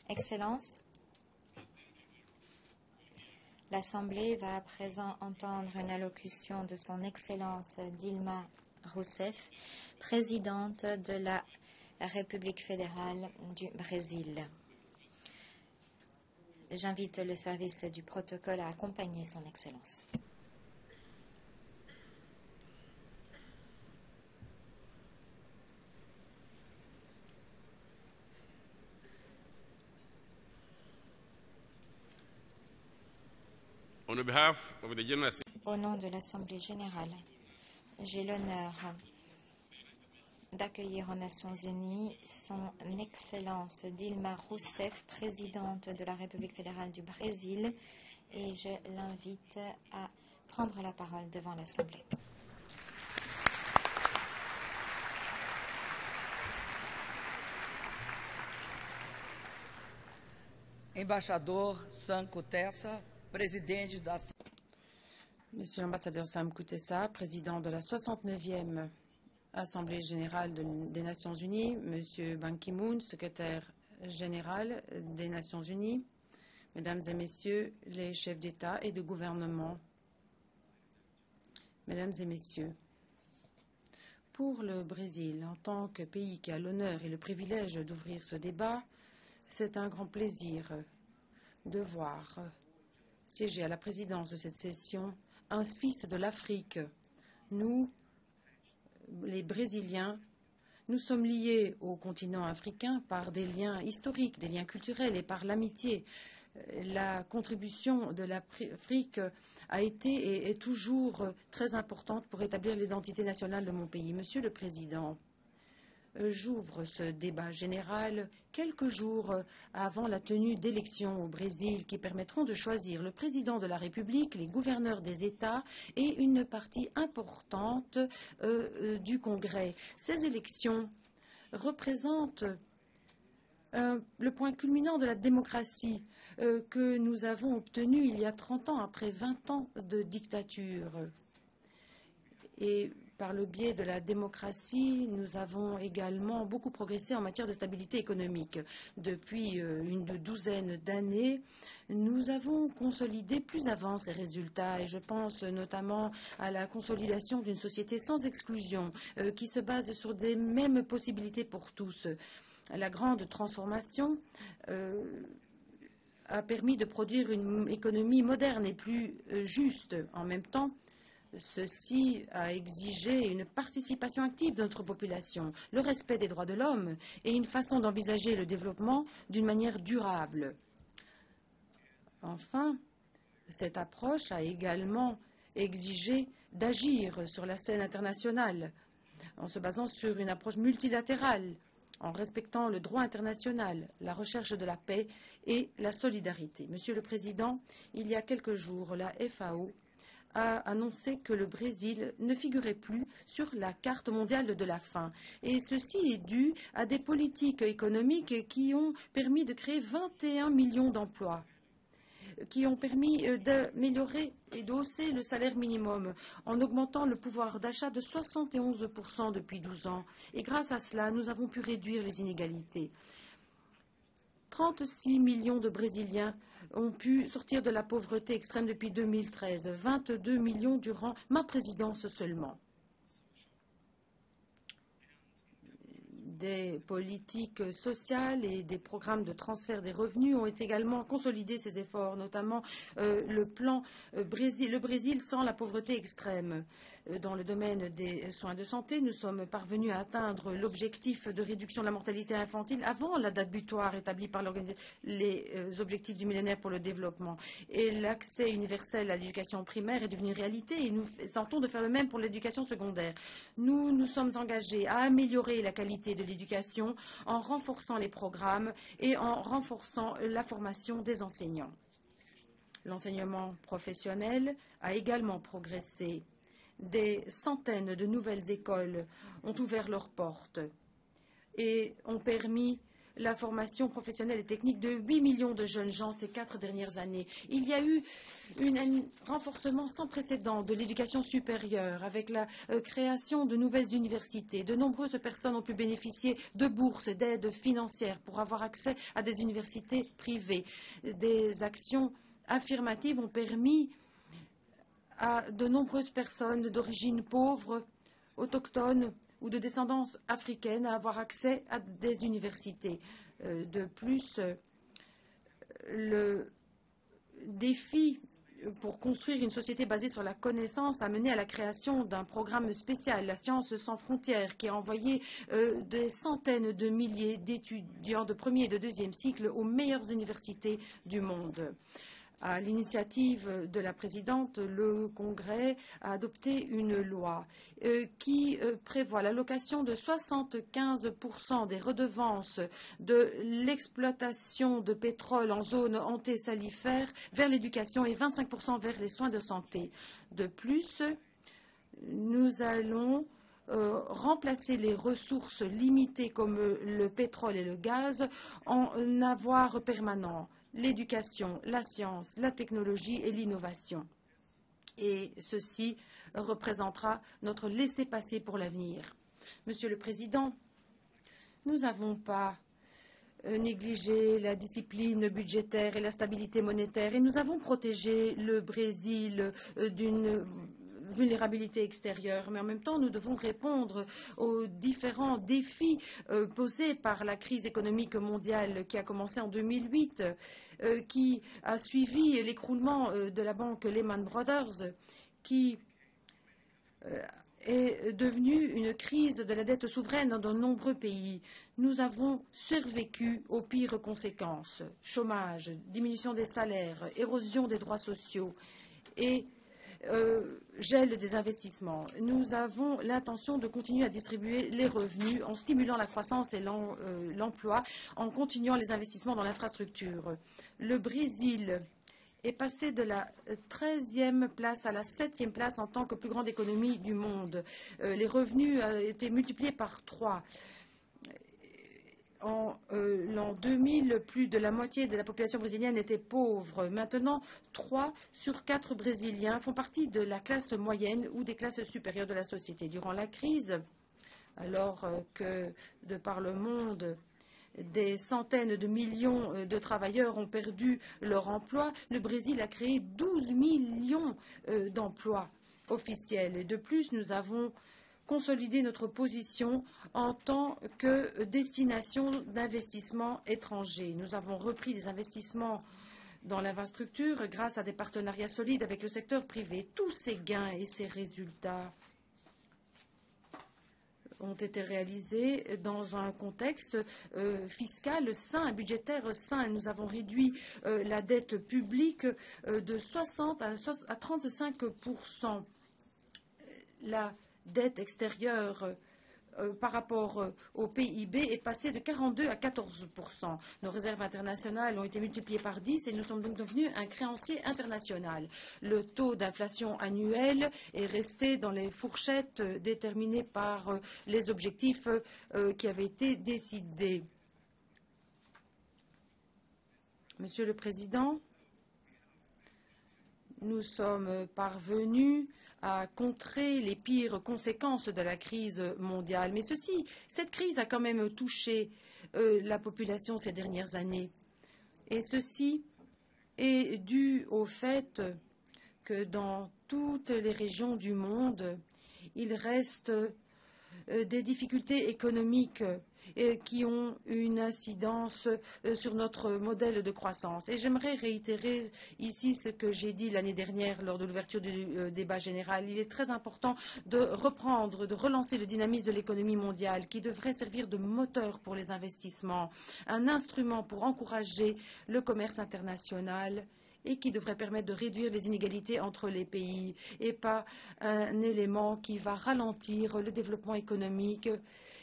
Excellences, l'Assemblée va à présent entendre une allocution de son Excellence Dilma Rousseff, présidente de la République fédérale du Brésil. J'invite le service du protocole à accompagner son Excellence. Au nom de l'Assemblée générale, j'ai l'honneur d'accueillir aux Nations Unies son Excellence Dilma Rousseff, présidente de la République fédérale du Brésil, et je l'invite à prendre la parole devant l'Assemblée. Embaixador Sam Kutesa, président da... Monsieur l'ambassadeur Sam Kutesa, président de la 69e Assemblée générale des Nations unies, Monsieur Ban Ki-moon, secrétaire général des Nations unies, Mesdames et Messieurs les chefs d'État et de gouvernement, Mesdames et Messieurs, pour le Brésil, en tant que pays qui a l'honneur et le privilège d'ouvrir ce débat, c'est un grand plaisir de voir siéger à la présidence de cette session un fils de l'Afrique. Nous, les Brésiliens, nous sommes liés au continent africain par des liens historiques, des liens culturels et par l'amitié. La contribution de l'Afrique a été et est toujours très importante pour établir l'identité nationale de mon pays. Monsieur le Président, j'ouvre ce débat général quelques jours avant la tenue d'élections au Brésil qui permettront de choisir le président de la République, les gouverneurs des États et une partie importante du Congrès. Ces élections représentent le point culminant de la démocratie que nous avons obtenu il y a 30 ans, après 20 ans de dictature. Et par le biais de la démocratie, nous avons également beaucoup progressé en matière de stabilité économique. Depuis une douzaine d'années, nous avons consolidé plus avant ces résultats et je pense notamment à la consolidation d'une société sans exclusion qui se base sur des mêmes possibilités pour tous. La grande transformation a permis de produire une économie moderne et plus juste. En même temps, ceci a exigé une participation active de notre population, le respect des droits de l'homme et une façon d'envisager le développement d'une manière durable. Enfin, cette approche a également exigé d'agir sur la scène internationale en se basant sur une approche multilatérale, en respectant le droit international, la recherche de la paix et la solidarité. Monsieur le Président, il y a quelques jours, la FAO a annoncé que le Brésil ne figurait plus sur la carte mondiale de la faim. Et ceci est dû à des politiques économiques qui ont permis de créer 21 millions d'emplois, qui ont permis d'améliorer et d'hausser le salaire minimum en augmentant le pouvoir d'achat de 71% depuis 12 ans. Et grâce à cela, nous avons pu réduire les inégalités. 36 millions de Brésiliens ont pu sortir de la pauvreté extrême depuis 2013, 22 millions durant ma présidence seulement. Des politiques sociales et des programmes de transfert des revenus ont également consolidé ces efforts, notamment le plan le Brésil sans la pauvreté extrême. Dans le domaine des soins de santé, nous sommes parvenus à atteindre l'objectif de réduction de la mortalité infantile avant la date butoir établie par les objectifs du millénaire pour le développement. Et l'accès universel à l'éducation primaire est devenu réalité et nous tentons de faire le même pour l'éducation secondaire. Nous nous sommes engagés à améliorer la qualité de l'éducation en renforçant les programmes et en renforçant la formation des enseignants. L'enseignement professionnel a également progressé. Des centaines de nouvelles écoles ont ouvert leurs portes et ont permis la formation professionnelle et technique de 8 millions de jeunes gens ces 4 dernières années. Il y a eu un renforcement sans précédent de l'éducation supérieure avec la création de nouvelles universités. De nombreuses personnes ont pu bénéficier de bourses et d'aides financières pour avoir accès à des universités privées. Des actions affirmatives ont permis à de nombreuses personnes d'origine pauvre, autochtones ou de descendance africaine à avoir accès à des universités. De plus, le défi pour construire une société basée sur la connaissance a mené à la création d'un programme spécial, la Science sans frontières, qui a envoyé des centaines de milliers d'étudiants de premier et de deuxième cycle aux meilleures universités du monde. À l'initiative de la présidente, le Congrès a adopté une loi qui prévoit l'allocation de 75% des redevances de l'exploitation de pétrole en zone antésalifère vers l'éducation et 25% vers les soins de santé. De plus, nous allons remplacer les ressources limitées comme le pétrole et le gaz en avoir permanent. L'éducation, la science, la technologie et l'innovation. Et ceci représentera notre laissez-passer pour l'avenir. Monsieur le Président, nous n'avons pas négligé la discipline budgétaire et la stabilité monétaire et nous avons protégé le Brésil d'une vulnérabilité extérieure, mais en même temps, nous devons répondre aux différents défis posés par la crise économique mondiale qui a commencé en 2008, qui a suivi l'écroulement de la banque Lehman Brothers, qui est devenue une crise de la dette souveraine dans de nombreux pays. Nous avons survécu aux pires conséquences, chômage, diminution des salaires, érosion des droits sociaux et gel des investissements. Nous avons l'intention de continuer à distribuer les revenus en stimulant la croissance et l'emploi, en continuant les investissements dans l'infrastructure. Le Brésil est passé de la 13e place à la 7e place en tant que plus grande économie du monde. Les revenus ont été multipliés par 3. En l'an 2000, plus de la moitié de la population brésilienne était pauvre. Maintenant, 3 sur 4 Brésiliens font partie de la classe moyenne ou des classes supérieures de la société. Durant la crise, alors que de par le monde, des centaines de millions de travailleurs ont perdu leur emploi, le Brésil a créé 12 millions d'emplois officiels. Et de plus, nous avons consolider notre position en tant que destination d'investissements étrangers. Nous avons repris des investissements dans l'infrastructure grâce à des partenariats solides avec le secteur privé. Tous ces gains et ces résultats ont été réalisés dans un contexte fiscal sain, budgétaire sain. Nous avons réduit la dette publique de 60 à 35%. La dette extérieure par rapport au PIB est passée de 42 à 14%. Nos réserves internationales ont été multipliées par 10 et nous sommes donc devenus un créancier international. Le taux d'inflation annuel est resté dans les fourchettes déterminées par les objectifs qui avaient été décidés. Monsieur le Président, nous sommes parvenus à contrer les pires conséquences de la crise mondiale. Mais cette crise a quand même touché la population ces dernières années. Et ceci est dû au fait que dans toutes les régions du monde, il reste des difficultés économiques qui ont une incidence sur notre modèle de croissance. Et j'aimerais réitérer ici ce que j'ai dit l'année dernière lors de l'ouverture du débat général. Il est très important de reprendre, de relancer le dynamisme de l'économie mondiale qui devrait servir de moteur pour les investissements, un instrument pour encourager le commerce international et qui devrait permettre de réduire les inégalités entre les pays et pas un élément qui va ralentir le développement économique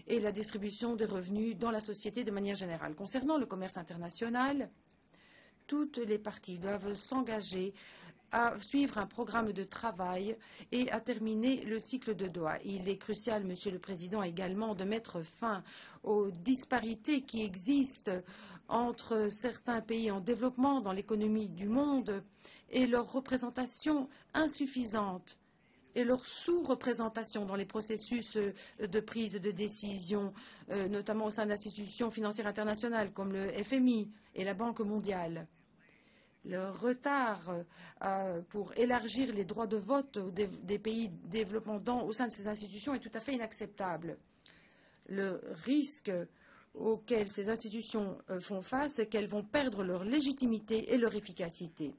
et la distribution des revenus dans la société de manière générale. Concernant le commerce international, toutes les parties doivent s'engager à suivre un programme de travail et à terminer le cycle de Doha. Il est crucial, Monsieur le Président, également de mettre fin aux disparités qui existent entre certains pays en développement dans l'économie du monde et leur représentation insuffisante et leur sous-représentation dans les processus de prise de décision, notamment au sein d'institutions financières internationales comme le FMI et la Banque mondiale. Le retard pour élargir les droits de vote des pays développants au sein de ces institutions est tout à fait inacceptable. Le risque auquel ces institutions font face est qu'elles vont perdre leur légitimité et leur efficacité.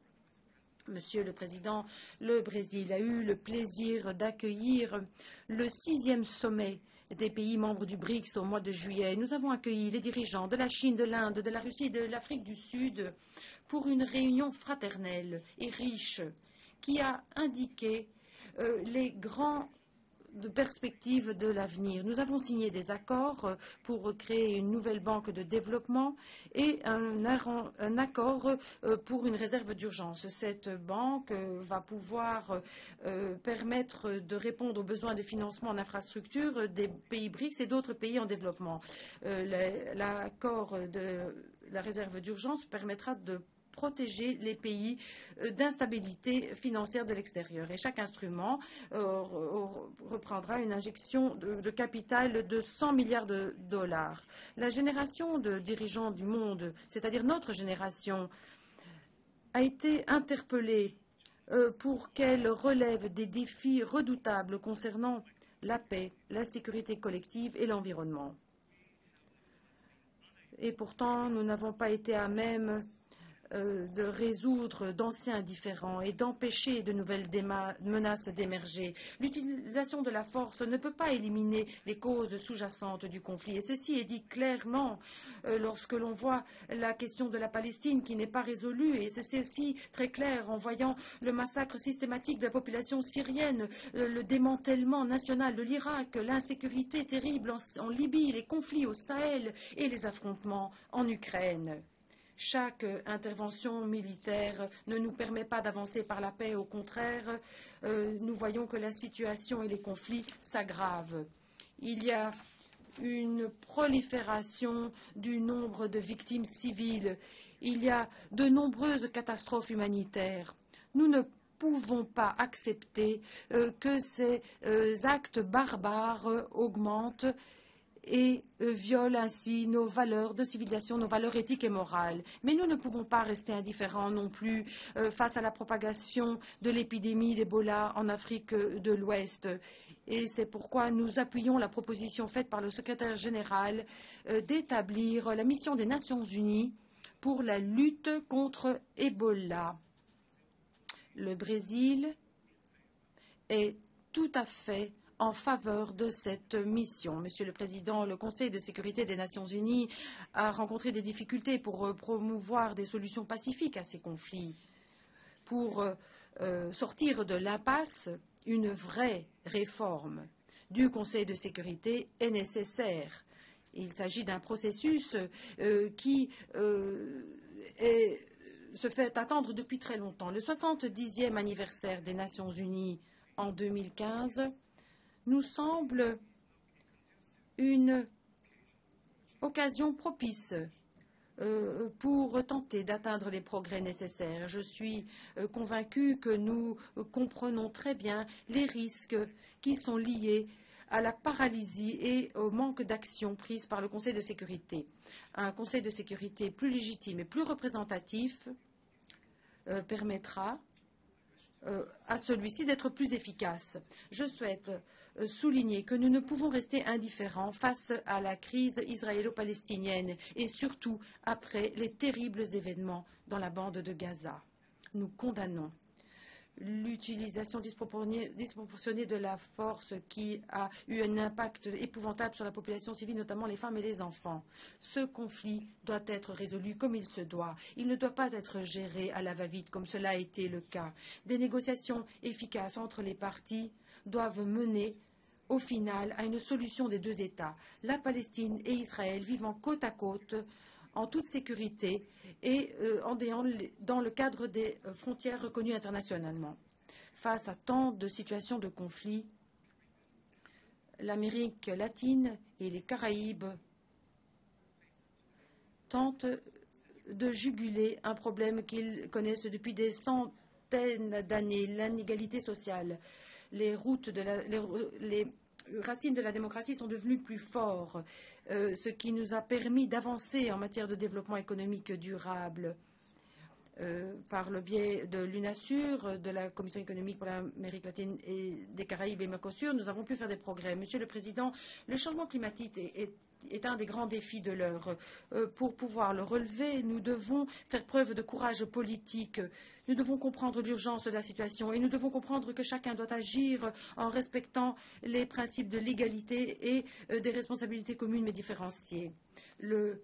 Monsieur le Président, le Brésil a eu le plaisir d'accueillir le 6e sommet des pays membres du BRICS au mois de juillet. Nous avons accueilli les dirigeants de la Chine, de l'Inde, de la Russie et de l'Afrique du Sud pour une réunion fraternelle et riche qui a indiqué les grandes perspectives de l'avenir. Nous avons signé des accords pour créer une nouvelle banque de développement et un accord pour une réserve d'urgence. Cette banque va pouvoir permettre de répondre aux besoins de financement en infrastructure des pays BRICS et d'autres pays en développement. L'accord de la réserve d'urgence permettra de protéger les pays d'instabilité financière de l'extérieur. Et chaque instrument reprendra une injection de capital de 100 milliards de dollars. La génération de dirigeants du monde, c'est-à-dire notre génération, a été interpellée pour qu'elle relève des défis redoutables concernant la paix, la sécurité collective et l'environnement. Et pourtant, nous n'avons pas été à même de résoudre d'anciens différends et d'empêcher de nouvelles menaces d'émerger. L'utilisation de la force ne peut pas éliminer les causes sous-jacentes du conflit. Et ceci est dit clairement lorsque l'on voit la question de la Palestine qui n'est pas résolue. Et ceci est aussi très clair en voyant le massacre systématique de la population syrienne, le démantèlement national de l'Irak, l'insécurité terrible en Libye, les conflits au Sahel et les affrontements en Ukraine. Chaque intervention militaire ne nous permet pas d'avancer par la paix. Au contraire, nous voyons que la situation et les conflits s'aggravent. Il y a une prolifération du nombre de victimes civiles. Il y a de nombreuses catastrophes humanitaires. Nous ne pouvons pas accepter que ces actes barbares augmentent et violent ainsi nos valeurs de civilisation, nos valeurs éthiques et morales. Mais nous ne pouvons pas rester indifférents non plus face à la propagation de l'épidémie d'Ebola en Afrique de l'Ouest. Et c'est pourquoi nous appuyons la proposition faite par le secrétaire général d'établir la mission des Nations Unies pour la lutte contre Ebola. Le Brésil est tout à fait en faveur de cette mission. Monsieur le Président, le Conseil de sécurité des Nations Unies a rencontré des difficultés pour promouvoir des solutions pacifiques à ces conflits. Pour sortir de l'impasse, une vraie réforme du Conseil de sécurité est nécessaire. Il s'agit d'un processus qui se fait attendre depuis très longtemps. Le 70e anniversaire des Nations Unies en 2015 nous semble une occasion propice pour tenter d'atteindre les progrès nécessaires. Je suis convaincue que nous comprenons très bien les risques qui sont liés à la paralysie et au manque d'action prise par le Conseil de sécurité. Un Conseil de sécurité plus légitime et plus représentatif permettra à celui-ci d'être plus efficace. Je souhaite souligner que nous ne pouvons rester indifférents face à la crise israélo-palestinienne et surtout après les terribles événements dans la bande de Gaza. Nous condamnons l'utilisation disproportionnée de la force qui a eu un impact épouvantable sur la population civile, notamment les femmes et les enfants. Ce conflit doit être résolu comme il se doit. Il ne doit pas être géré à la va-vite comme cela a été le cas. Des négociations efficaces entre les parties doivent mener au final à une solution des deux États. La Palestine et Israël vivant côte à côte en toute sécurité et dans le cadre des frontières reconnues internationalement. Face à tant de situations de conflit, l'Amérique latine et les Caraïbes tentent de juguler un problème qu'ils connaissent depuis des centaines d'années, l'inégalité sociale. Les racines de la démocratie sont devenues plus fortes, ce qui nous a permis d'avancer en matière de développement économique durable. Par le biais de l'UNASUR, de la Commission économique pour l'Amérique latine et des Caraïbes et Mercosur, nous avons pu faire des progrès. Monsieur le Président, le changement climatique est un des grands défis de l'heure. Pour pouvoir le relever, nous devons faire preuve de courage politique. Nous devons comprendre l'urgence de la situation et nous devons comprendre que chacun doit agir en respectant les principes de l'égalité et des responsabilités communes mais différenciées. Le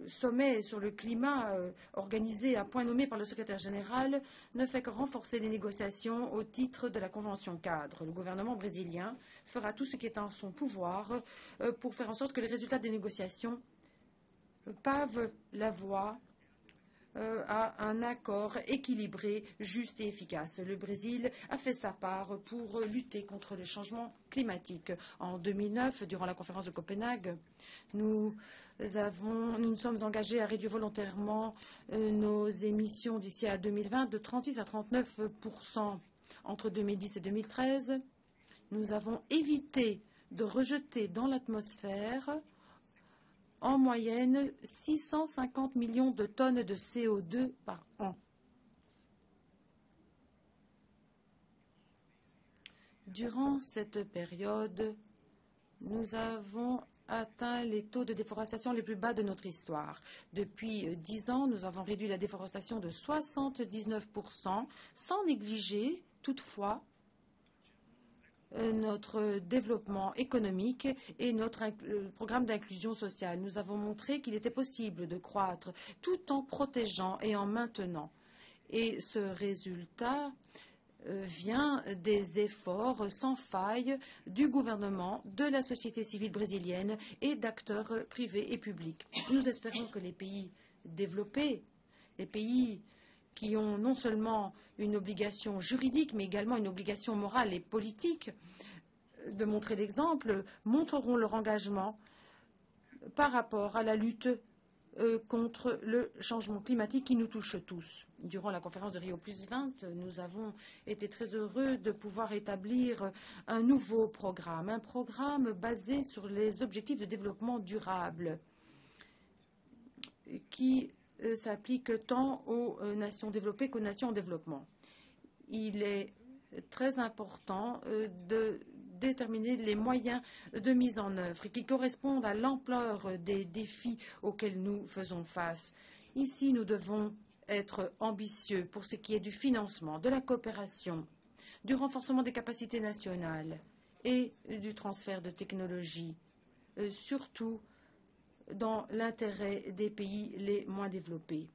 sommet sur le climat organisé à point nommé par le secrétaire général ne fait que renforcer les négociations au titre de la Convention cadre. Le gouvernement brésilien fera tout ce qui est en son pouvoir pour faire en sorte que les résultats des négociations pavent la voie à un accord équilibré, juste et efficace. Le Brésil a fait sa part pour lutter contre le changement climatique. En 2009, durant la conférence de Copenhague, nous nous sommes engagés à réduire volontairement nos émissions d'ici à 2020 de 36 à 39%. Entre 2010 et 2013, nous avons évité de rejeter dans l'atmosphère en moyenne 650 millions de tonnes de CO2 par an. Durant cette période, nous avons atteint les taux de déforestation les plus bas de notre histoire. Depuis 10 ans, nous avons réduit la déforestation de 79%, sans négliger toutefois notre développement économique et notre programme d'inclusion sociale. Nous avons montré qu'il était possible de croître tout en protégeant et en maintenant. Et ce résultat vient des efforts sans faille du gouvernement, de la société civile brésilienne et d'acteurs privés et publics. Nous espérons que les pays développés, les pays qui ont non seulement une obligation juridique, mais également une obligation morale et politique de montrer l'exemple, montreront leur engagement par rapport à la lutte contre le changement climatique qui nous touche tous. Durant la conférence de Rio+20, nous avons été très heureux de pouvoir établir un nouveau programme, un programme basé sur les objectifs de développement durable qui s'applique tant aux nations développées qu'aux nations en développement. Il est très important de déterminer les moyens de mise en œuvre et qui correspondent à l'ampleur des défis auxquels nous faisons face. Ici, nous devons être ambitieux pour ce qui est du financement, de la coopération, du renforcement des capacités nationales et du transfert de technologies, surtout dans l'intérêt des pays les moins développés.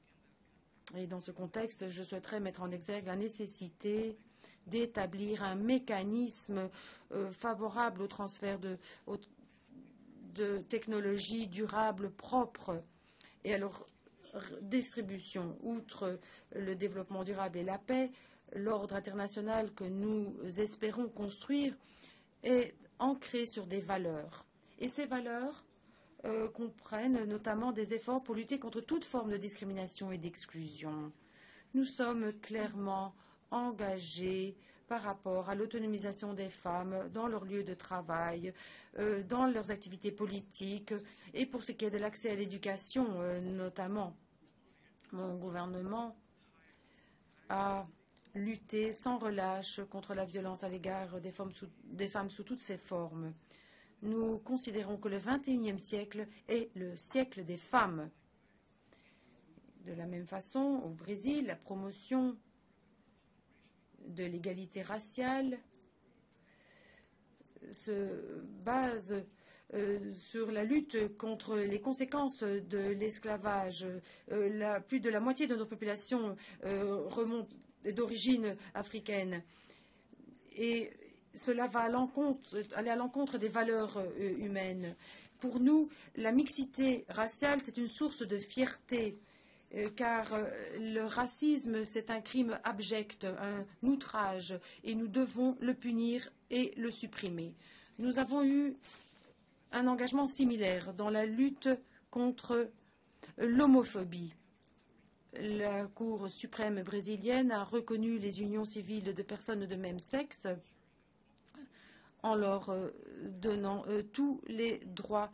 Et dans ce contexte, je souhaiterais mettre en exergue la nécessité d'établir un mécanisme favorable au transfert de technologies durables propres et à leur distribution. Outre le développement durable et la paix, l'ordre international que nous espérons construire est ancré sur des valeurs. Et ces valeurs comprennent notamment des efforts pour lutter contre toute forme de discrimination et d'exclusion. Nous sommes clairement engagés par rapport à l'autonomisation des femmes dans leur lieu de travail, dans leurs activités politiques et pour ce qui est de l'accès à l'éducation notamment. Mon gouvernement a lutté sans relâche contre la violence à l'égard des femmes sous toutes ses formes. Nous considérons que le XXIe siècle est le siècle des femmes. De la même façon, au Brésil, la promotion de l'égalité raciale se base sur la lutte contre les conséquences de l'esclavage. Plus de la moitié de notre population remonte d'origine africaine. Et cela va aller à l'encontre des valeurs humaines. Pour nous, la mixité raciale, c'est une source de fierté, car le racisme, c'est un crime abject, un outrage, et nous devons le punir et le supprimer. Nous avons eu un engagement similaire dans la lutte contre l'homophobie. La Cour suprême brésilienne a reconnu les unions civiles de personnes de même sexe en leur donnant tous les droits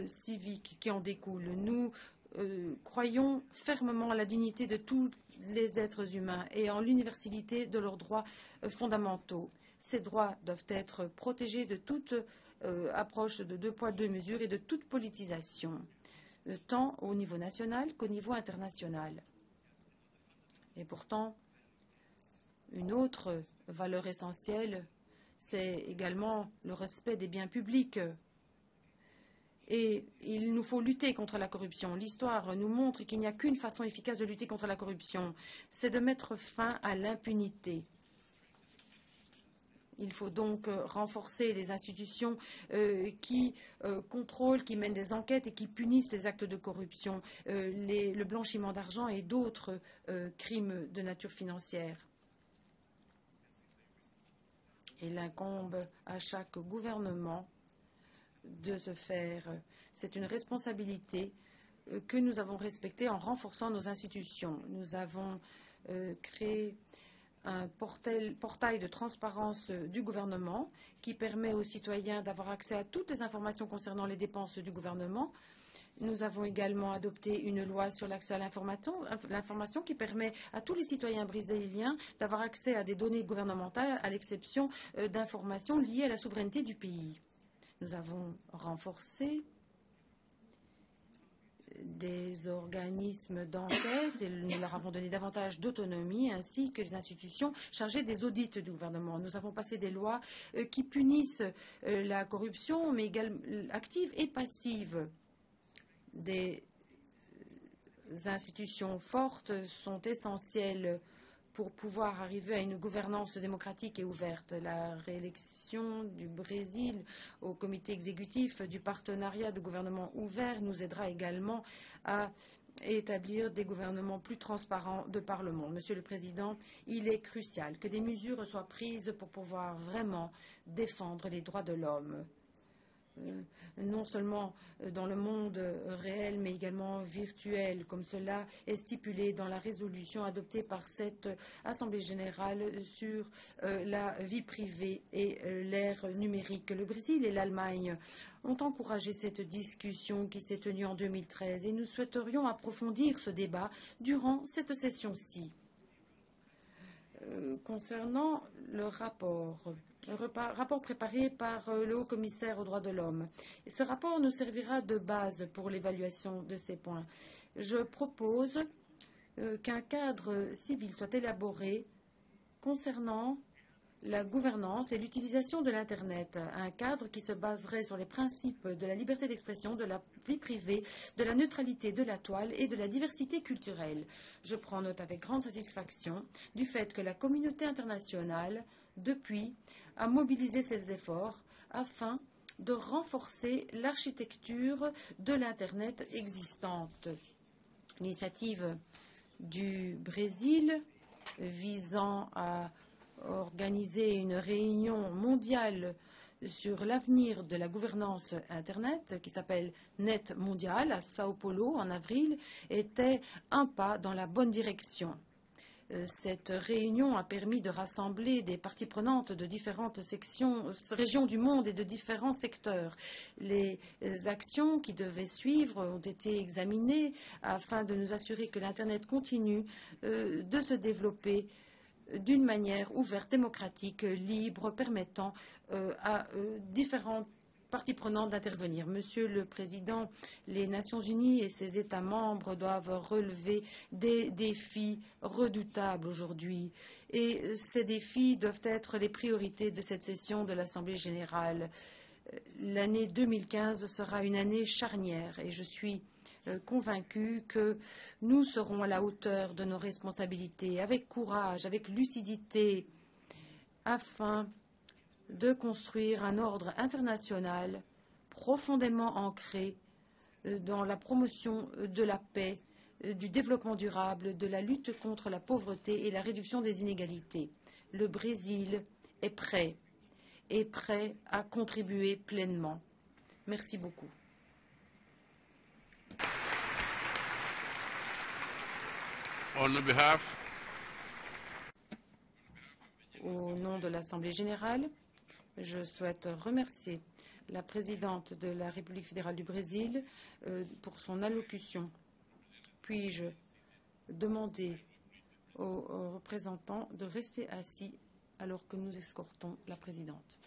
civiques qui en découlent. Nous croyons fermement à la dignité de tous les êtres humains et en l'universalité de leurs droits fondamentaux. Ces droits doivent être protégés de toute approche de deux poids, deux mesures et de toute politisation, tant au niveau national qu'au niveau international. Et pourtant, une autre valeur essentielle, c'est également le respect des biens publics. Et il nous faut lutter contre la corruption. L'histoire nous montre qu'il n'y a qu'une façon efficace de lutter contre la corruption, c'est de mettre fin à l'impunité. Il faut donc renforcer les institutions qui contrôlent, qui mènent des enquêtes et qui punissent les actes de corruption, le blanchiment d'argent et d'autres crimes de nature financière. Il incombe à chaque gouvernement de se faire. C'est une responsabilité que nous avons respectée en renforçant nos institutions. Nous avons créé un portail de transparence du gouvernement qui permet aux citoyens d'avoir accès à toutes les informations concernant les dépenses du gouvernement. Nous avons également adopté une loi sur l'accès à l'information qui permet à tous les citoyens brésiliens d'avoir accès à des données gouvernementales à l'exception d'informations liées à la souveraineté du pays. Nous avons renforcé des organismes d'enquête et nous leur avons donné davantage d'autonomie ainsi que les institutions chargées des audits du gouvernement. Nous avons passé des lois qui punissent la corruption mais également active et passive. Des institutions fortes sont essentielles pour pouvoir arriver à une gouvernance démocratique et ouverte. La réélection du Brésil au comité exécutif du partenariat de gouvernement ouvert nous aidera également à établir des gouvernements plus transparents de par le monde. Monsieur le Président, il est crucial que des mesures soient prises pour pouvoir vraiment défendre les droits de l'homme. Non seulement dans le monde réel, mais également virtuel, comme cela est stipulé dans la résolution adoptée par cette Assemblée générale sur la vie privée et l'ère numérique. Le Brésil et l'Allemagne ont encouragé cette discussion qui s'est tenue en 2013 et nous souhaiterions approfondir ce débat durant cette session-ci. Concernant le rapport préparé par le haut-commissaire aux droits de l'homme. Ce rapport nous servira de base pour l'évaluation de ces points. Je propose qu'un cadre civil soit élaboré concernant la gouvernance et l'utilisation de l'Internet, un cadre qui se baserait sur les principes de la liberté d'expression, de la vie privée, de la neutralité de la toile et de la diversité culturelle. Je prends note avec grande satisfaction du fait que la communauté internationale, depuis, a mobilisé ses efforts afin de renforcer l'architecture de l'Internet existante. L'initiative du Brésil visant à organiser une réunion mondiale sur l'avenir de la gouvernance Internet, qui s'appelle Net Mondial, à Sao Paulo, en avril, était un pas dans la bonne direction. Cette réunion a permis de rassembler des parties prenantes de différentes régions du monde et de différents secteurs. Les actions qui devaient suivre ont été examinées afin de nous assurer que l'Internet continue de se développer d'une manière ouverte, démocratique, libre, permettant à différentes parties prenantes d'intervenir. Monsieur le Président, les Nations unies et ses États membres doivent relever des défis redoutables aujourd'hui. Et ces défis doivent être les priorités de cette session de l'Assemblée générale. L'année 2015 sera une année charnière et je suis convaincu que nous serons à la hauteur de nos responsabilités, avec courage, avec lucidité, afin de construire un ordre international profondément ancré dans la promotion de la paix, du développement durable, de la lutte contre la pauvreté et la réduction des inégalités. Le Brésil est prêt à contribuer pleinement. Merci beaucoup. Au nom de l'Assemblée générale, je souhaite remercier la présidente de la République fédérale du Brésil pour son allocution. Puis-je demander aux représentants de rester assis alors que nous escortons la présidente.